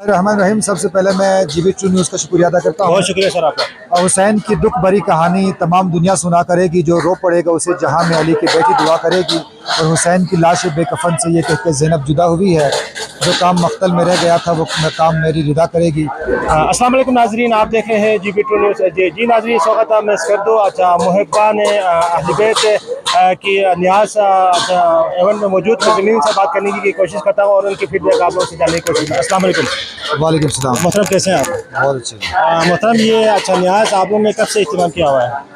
रहमान रहीम। सबसे पहले मैं GB2 न्यूज़ का शुक्रिया अदा करता हूँ। बहुत शुक्रिया सर आपका। हुसैन की दुख भरी कहानी तमाम दुनिया सुना करेगी, जो रो पड़ेगा उसे जहां में अली की बेटी दुआ करेगी। और हुसैन की लाश बेकफन से ये कहकर ज़ैनब जुदा हुई है, जो काम मख्तल में रह गया था वो काम मेरी रिदा करेगी। अस्सलाम वालेकुम नाजरीन, आप देख रहे हैं GB2 न्यूज़। जी नाजरीन, स्वागत है। मैं कर दो अच्छा मुहिब्बा ने अहले बैत की न्याज एवन में मौजूद ज़मीन से बात करने की कोशिश करता हूँ और उनकी फीडबैक आप लोगों से जानने की कोशिश। अस्सलाम वालेकुम। वालेकुम सलाम। मोहतरम, कैसे हैं आप? बहुत अच्छे। मोहतरम, ये अच्छा न्याज आप लोगों ने कब से इस्तेमाल किया हुआ है?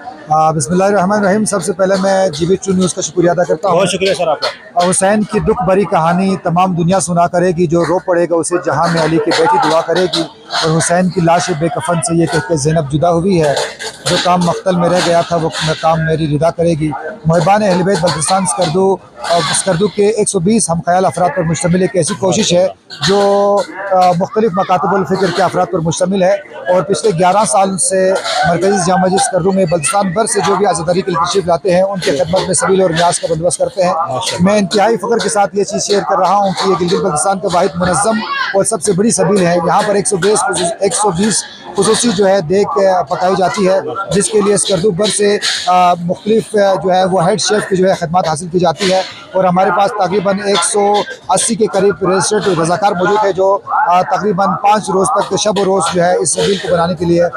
बिस्मिल्लाहिर्रहमानिर्रहीम। सबसे पहले मैं GB2 न्यूज़ का शुक्रिया अदा करता हूँ। बहुत शुक्रिया सर आपका। हुसैन की दुख भरी कहानी तमाम दुनिया सुना करेगी, जो रो पड़ेगा उसे जहां में अली की बेटी दुआ करेगी। और हुसैन की लाश बेकफन से ये कहकर ज़ैनब जुदा हुई है, जो काम मख्तल में रह गया था वो काम मेरी रिदा करेगी। मुहिबान अहले बैत बल्तिस्तान स्कर्दू के 120 हम ख्याल अफराद पर मुश्तमिल एक ऐसी कोशिश है जो मुख्तलिफ मकातबुल फ़िक्र के अफराद पर मुश्तमिल है। और पिछले 11 साल से मरकज़ी जामा मस्जिद स्कर्दू में बल्तिस्तान भर से जो भी आज़ादारी के लिए तशरीफ़ लाते हैं उनके खिदमत में सबील और न्याज का बंदोबस्त करते हैं। मैं इंतहाई फ़ख्र के साथ ये चीज़ शेयर कर रहा हूँ कि ये गिलगित बल्तिस्तान का वाहिद मुनज़्ज़म और सबसे बड़ी सबील है। यहाँ पर 120 खुसूसी जो है देख पकाई जाती है, जिसके लिए स्कर्दू भर से मुख्तलिफ जो है वो हेड शेफ़ की जो है खदमात हासिल की जाती है। और हमारे पास तकरीबन 180 के करीब रजिस्टर्ड रज़ाकार मौजूद है, जो तकरीबन 5 रोज़ तक शब और रोज़ जो है इस सबील को बनाने के लिए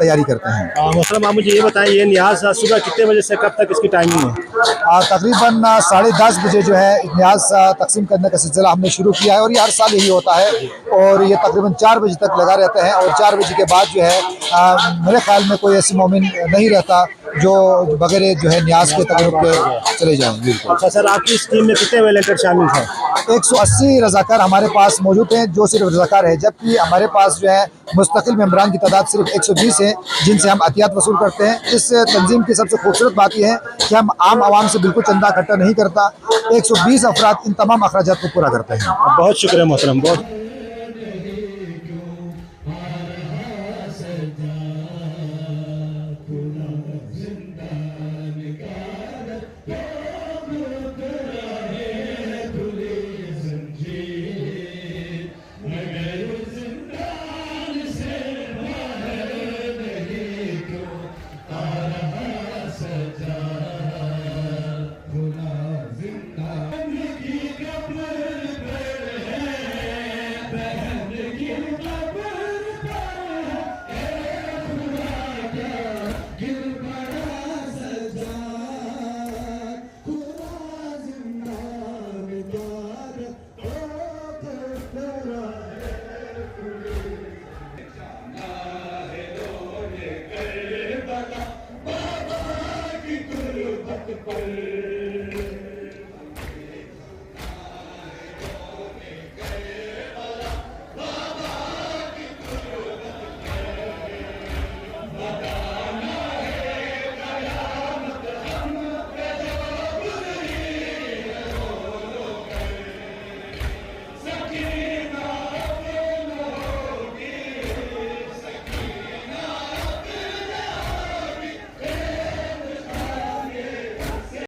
तैयारी करते हैं। मोहतरम, आप मुझे ये बताएं, ये न्याज सुबह कितने बजे से कब तक इसकी टाइमिंग है? तकरीबन 10:30 बजे जो है न्याज तकसीम करने का सिलसिला हमने शुरू किया है और ये हर साल यही होता है। और ये तकरीबन 4 बजे तक लगा रहता है और 4 बजे के बाद जो है मेरे ख्याल में कोई ऐसी मोमिन नहीं रहता जो बगैर जो है न्याज के तकरीब के चले जाएंगे। अच्छा सर, आपकी इस टीम में कितने वॉलंटियर शामिल हैं? 180 रज़ाकार हमारे पास मौजूद हैं जो सिर्फ रज़ाकार है, जबकि हमारे पास जो है मुस्तकिल मेम्बरान की तादाद सिर्फ 120 है, जिनसे हम अतियात वसूल करते हैं। इस तंजीम की सबसे खूबसूरत बात यह है कि हम आम आवाम से बिल्कुल चंदा इकट्ठा नहीं करता, 120 अफराद इन तमाम अखराजात को पूरा करते हैं। बहुत शुक्रिया मोहतरम, बहुत।